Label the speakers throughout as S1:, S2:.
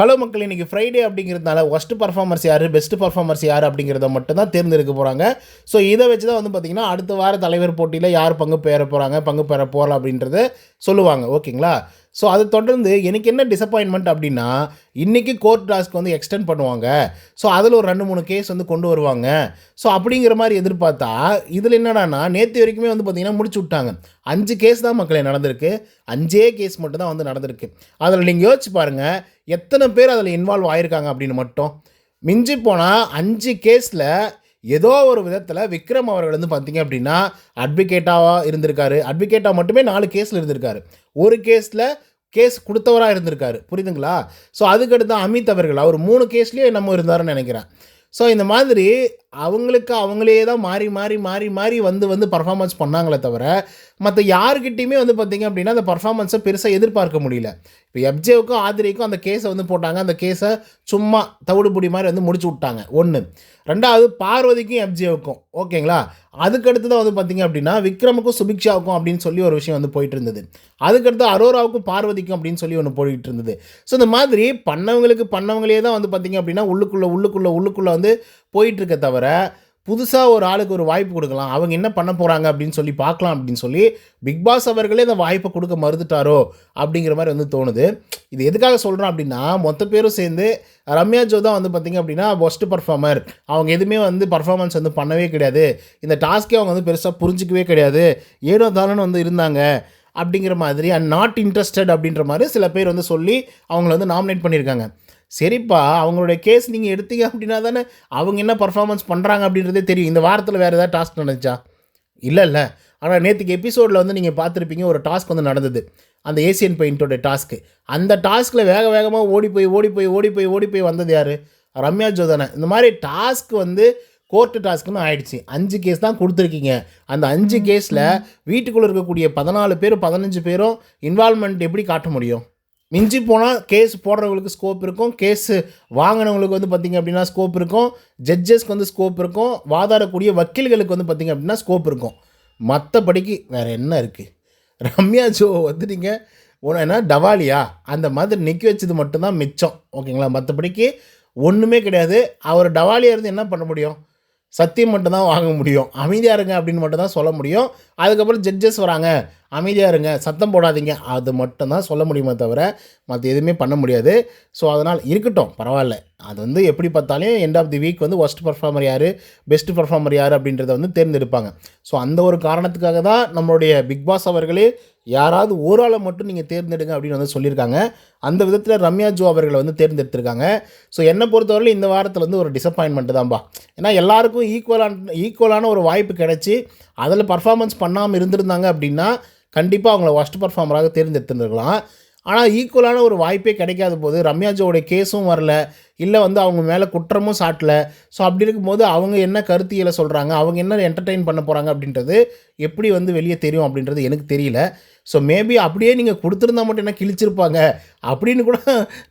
S1: Hello மக்கள், இன்றைக்கி Friday அப்படிங்கிறதுனால ஒஸ்ட் பர்ஃபார்மர்ஸ் யார், பெஸ்ட் பர்ஃபார்மர்ஸ் யார் அப்படிங்கிறத மட்டும் தான் தேர்ந்தெடுக்க போகிறாங்க. ஸோ இதை வச்சு தான் வந்து பார்த்திங்கன்னா அடுத்த வார தலைவர் போட்டியில் யார் பங்கு பெற போகலாம் அப்படின்றத சொல்லுவாங்க. ஓகேங்களா? ஸோ அது தொடர்ந்து எனக்கு என்ன டிசப்பாயின்மெண்ட் அப்படின்னா, இன்றைக்கி கோர்ட் டாஸ்க்கு வந்து எக்ஸ்டெண்ட் பண்ணுவாங்க. ஸோ அதில் ஒரு 2-3 கேஸ் வந்து கொண்டு வருவாங்க. ஸோ அப்படிங்கிற மாதிரி எதிர்பார்த்தா, இதில் என்னடானா நேற்று வரைக்குமே வந்து பார்த்திங்கன்னா முடிச்சு விட்டாங்க. 5 கேஸ் தான் மக்களே நடந்திருக்கு. 5 கேஸ் மட்டும் தான் வந்து நடந்திருக்கு. அதில் நீங்கள் யோசிச்சு பாருங்கள், எத்தனை பேர் அதில் இன்வால்வ் ஆகியிருக்காங்க அப்படின்னு மட்டும். மிஞ்சி போனால் 5 கேஸில் ஏதோ ஒரு விதத்தில் விக்ரம் அவர்கள் வந்து பார்த்திங்க அப்படின்னா அட்வொகேட்டாக இருந்திருக்காரு. அட்வொகேட்டாக மட்டுமே 4 கேஸில் இருந்திருக்காரு. ஒரு கேஸில் கேஸ் கொடுத்தவராக இருந்திருக்காரு. புரியுதுங்களா? ஸோ அதுக்கடுத்து அமித் அவர்கள் அவர் 3 கேஸ்லேயே நம்ம இருந்தாருன்னு நினைக்கிறேன். ஸோ இந்த மாதிரி அவங்களுக்கு அவங்களே தான் மாறி மாறி மாறி மாறி வந்து பர்ஃபார்மன்ஸ் பண்ணாங்களே தவிர, மற்ற யாருக்கிட்டையுமே வந்து பார்த்திங்க அப்படின்னா அந்த பர்ஃபார்மன்ஸை பெருசாக எதிர்பார்க்க முடியல. இப்போ எஃப்ஜேவுக்கும் ஆதிரைக்கும் அந்த கேஸை வந்து போட்டாங்க. அந்த கேஸை சும்மா தவிடுபுடி மாதிரி வந்து முடிச்சு விட்டாங்க. 1. 2வது பார்வதிக்கும் எஃப்ஜேவுக்கும். ஓகேங்களா? அதுக்கடுத்து தான் வந்து பார்த்திங்க அப்படின்னா விக்ரமுக்கும் சுபிக்ஷாவுக்கும் அப்படின்னு சொல்லி ஒரு விஷயம் வந்து போயிட்டு இருந்தது. அதுக்கடுத்து அரோராவுக்கும் பார்வதிக்கும் அப்படின்னு சொல்லி ஒன்று போயிட்டு இருந்தது. ஸோ இந்த மாதிரி பண்ணவங்களே தான் வந்து பார்த்திங்க அப்படின்னா உள்ளுக்குள்ளே வந்து போயிட்டுருக்க தவிர, புதுசாக ஒரு ஆளுக்கு ஒரு வாய்ப்பு கொடுக்கலாம், அவங்க என்ன பண்ண போகிறாங்க அப்படின்னு சொல்லி பார்க்கலாம் அப்படின்னு சொல்லி பிக் பாஸ் அவர்களே அந்த வாய்ப்பை கொடுக்க மறுத்துட்டாரோ அப்படிங்கிற மாதிரி வந்து தோணுது. இது எதுக்காக சொல்கிறோம் அப்படின்னா, மொத்த பேரும் சேர்ந்து ரம்யா ஜோ தான் வந்து பார்த்திங்க அப்படின்னா ஒஸ்ட் பர்ஃபார்மர், அவங்க எதுவுமே வந்து பர்ஃபார்மன்ஸ் வந்து பண்ணவே கிடையாது, இந்த டாஸ்க்கே அவங்க வந்து பெருசாக புரிஞ்சிக்கவே கிடையாது, ஏனோ தானோன்னு வந்து இருந்தாங்க அப்படிங்கிற மாதிரி, அண்ட் நாட் இன்ட்ரெஸ்டட் அப்படின்ற மாதிரி சில பேர் வந்து சொல்லி அவங்கள வந்து நாமினேட் பண்ணியிருக்காங்க. சரிப்பா, அவங்களுடைய கேஸ் நீங்கள் எடுத்தீங்க அப்படின்னா தானே அவங்க என்ன பர்ஃபார்மன்ஸ் பண்ணுறாங்க அப்படின்றதே தெரியும். இந்த வாரத்தில் வேறு ஏதாவது டாஸ்க் நடந்துச்சா? இல்லை. ஆனால் நேற்றுக்கு எபிசோடில் வந்து நீங்கள் பார்த்துருப்பீங்க, ஒரு டாஸ்க் வந்து நடந்தது, அந்த ஏசியன் பெயிண்டோட டாஸ்க்கு. அந்த டாஸ்கில் வேகமாக ஓடி போய் வந்தது யார்? ரம்யா ஜோ தானே. இந்த மாதிரி டாஸ்க் வந்து கோர்ட்டு டாஸ்க்குன்னு ஆயிடுச்சு. 5 கேஸ் தான் கொடுத்துருக்கீங்க. அந்த 5 கேஸில் வீட்டுக்குள்ளே இருக்கக்கூடிய 14 பேர் 15 பேரும் இன்வால்மெண்ட் எப்படி காட்ட முடியும்? மிஞ்சி போனால் கேஸ் போடுறவங்களுக்கு ஸ்கோப் இருக்கும், கேஸு வாங்கினவங்களுக்கு வந்து பார்த்திங்க அப்படின்னா ஸ்கோப் இருக்கும், ஜட்ஜஸ்க்கு வந்து ஸ்கோப் இருக்கும், வாதாடக்கூடிய வக்கீல்களுக்கு வந்து பார்த்திங்க அப்படின்னா ஸ்கோப் இருக்கும். மற்றபடிக்கு வேறு என்ன இருக்குது? ரம்யா ஜோ வந்து நீங்கள் என்ன டவாலியா அந்த மாதிரி நிற்க வச்சது மட்டும்தான் மிச்சம். ஓகேங்களா? மற்றபடிக்கு ஒன்றுமே கிடையாது. அவர் டவாலியாக இருந்து என்ன பண்ண முடியும்? சத்தியம் மட்டும் தான் வாங்க முடியும். அமைதியாக இருங்க அப்படின்னு மட்டும் தான் சொல்ல முடியும். அதுக்கப்புறம் ஜட்ஜஸ் வராங்க, அமைதியாக இருங்க, சத்தம் போடாதீங்க, அது மட்டும் தான் சொல்ல முடியுமே தவிர மற்ற எதுவுமே பண்ண முடியாது. ஸோ அதனால் இருக்கட்டும், பரவாயில்ல. அது வந்து எப்படி பார்த்தாலும் எண்ட் ஆஃப் தி வீக் வந்து ஒஸ்ட் பர்ஃபார்மர் யார், பெஸ்ட் பர்ஃபார்மர் யார் அப்படின்றத வந்து தேர்ந்தெடுப்பாங்க. ஸோ அந்த ஒரு காரணத்துக்காக தான் நம்மளுடைய பிக் பாஸ் அவர்களே யாராவது ஒரு ஆளை மட்டும் நீங்கள் தேர்ந்தெடுங்க அப்படின்னு வந்து சொல்லியிருக்காங்க. அந்த விதத்தில் ரம்யா ஜோ அவர்களை வந்து தேர்ந்தெடுத்திருக்காங்க. ஸோ என்னை பொறுத்தவரையில் இந்த வாரத்தில் வந்து ஒரு டிசப்பாயின்மெண்ட்டு தான்பா. ஏன்னா எல்லாருக்கும் ஈக்குவலான ஒரு வாய்ப்பு கிடச்சி அதில் பர்ஃபார்மன்ஸ் பண்ணாமல் இருந்திருந்தாங்க அப்படின்னா கண்டிப்பாக அவங்கள ஒஸ்ட் பர்ஃபார்மராக தேர்ந்தெடுத்துருக்கலாம். ஆனால் ஈக்குவலான ஒரு வாய்ப்பே கிடைக்காத போது ரம்யா ஜோவுடைய கேஸும் வரல, இல்லை வந்து அவங்க மேலே குற்றமும் சாட்டலை. ஸோ அப்படி இருக்கும்போது அவங்க என்ன கருத்தியலை சொல்கிறாங்க, அவங்க என்ன என்டர்டெயின் பண்ண போகிறாங்க அப்படின்றது எப்படி வந்து வெளியே தெரியும் அப்படின்றது எனக்கு தெரியல. ஸோ மேபி அப்படியே நீங்கள் கொடுத்துருந்தா மட்டும் என்ன கிழிச்சிருப்பாங்க அப்படின்னு கூட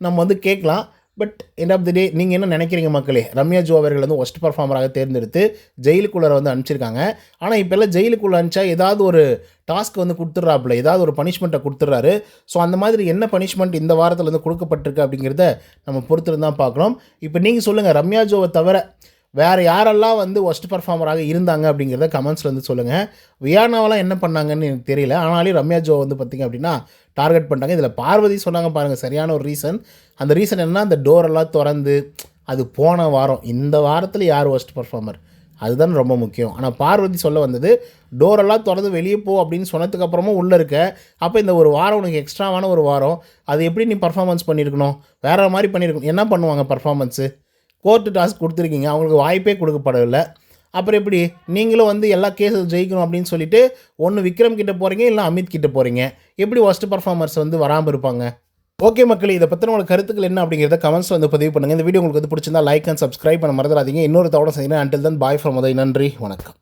S1: நம்ம வந்து கேட்கலாம். பட் எண்ட் ஆஃப் தி டே நீங்கள் என்ன நினைக்கிறீங்க மக்களே? ரம்யா ஜோ அவர்கள் வந்து ஒஸ்ட் பர்ஃபார்மராக தேர்ந்தெடுத்து ஜெயிலுக்குள்ளே வந்து அனுப்பிச்சிருக்காங்க. ஆனால் இப்போல்லாம் ஜெயிலுக்குள்ளே அனுப்பிச்சா ஏதாவது ஒரு டாஸ்க் வந்து கொடுத்துட்றாப்புல, ஏதாவது ஒரு பனிஷ்மெண்ட்டை கொடுத்துட்றாரு. ஸோ அந்த மாதிரி என்ன பனிஷ்மெண்ட் இந்த வாரத்தில் வந்து கொடுக்கப்பட்டிருக்கு அப்படிங்கிறத நம்ம பொறுத்திருந்து தான் பார்க்குறோம். இப்போ நீங்கள் சொல்லுங்கள், ரம்யா ஜோவை தவிர வேறு யாரெல்லாம் வந்து ஒஸ்ட் பர்ஃபார்மராக இருந்தாங்க அப்படிங்கிறத கமெண்ட்ஸில் வந்து சொல்லுங்கள். வியானாவெல்லாம் என்ன பண்ணாங்கன்னு எனக்கு தெரியல. ஆனாலும் ரம்யா ஜோ வந்து பார்த்திங்க அப்படின்னா டார்கெட் பண்ணிட்டாங்க. இதில் பார்வதி சொன்னாங்க பாருங்கள், சரியான ஒரு ரீசன். அந்த ரீசன் என்னன்னா, அந்த டோரெல்லாம் திறந்து அது போன வாரம், இந்த வாரத்தில் யார் ஒஸ்ட் பர்ஃபார்மர் அதுதான் ரொம்ப முக்கியம். ஆனால் பார்வதி சொல்ல வந்தது, டோரெல்லாம் திறந்து வெளியே போ அப்படின்னு சொன்னதுக்கப்புறமும் உள்ளே இருக்க, அப்போ இந்த ஒரு வாரம் உனக்கு எக்ஸ்ட்ராவான ஒரு வாரம், அது எப்படி நீ பர்ஃபார்மன்ஸ் பண்ணியிருக்கணும், வேறு மாதிரி பண்ணியிருக்கணும். என்ன பண்ணுவாங்க பர்ஃபார்மன்ஸு? கோர்ட்டு டாஸ்க் கொடுத்துருக்கீங்க, அவங்களுக்கு வாய்ப்பே கொடுக்கப்படவில்லை. அப்புறம் எப்படி நீங்களும் வந்து எல்லா கேஸும் ஜெயிக்கணும் அப்படின்னு சொல்லிட்டு ஒன்று விக்ரம் கிட்டே போகிறீங்க, இல்லை அமித் கிட்டே போகிறீங்க. எப்படி ஒஸ்ட் பர்ஃபார்மர்ஸ் வந்து வராமல் இருப்பாங்க? ஓகே மக்களே, இதை பற்றின உங்களுக்கு கருத்துக்கள் என்ன அப்படிங்கிறத கமெண்ட்ஸ் வந்து பதிவு பண்ணுங்கள். இந்த வீடியோ உங்களுக்கு வந்து பிடிச்சிருந்தா லைக் அண்ட் சப்ஸ்கிரைப் பண்ண மறந்துடாதீங்க. இன்னொரு தவணை செய்யணும். Until then bye from Uday. நன்றி, வணக்கம்.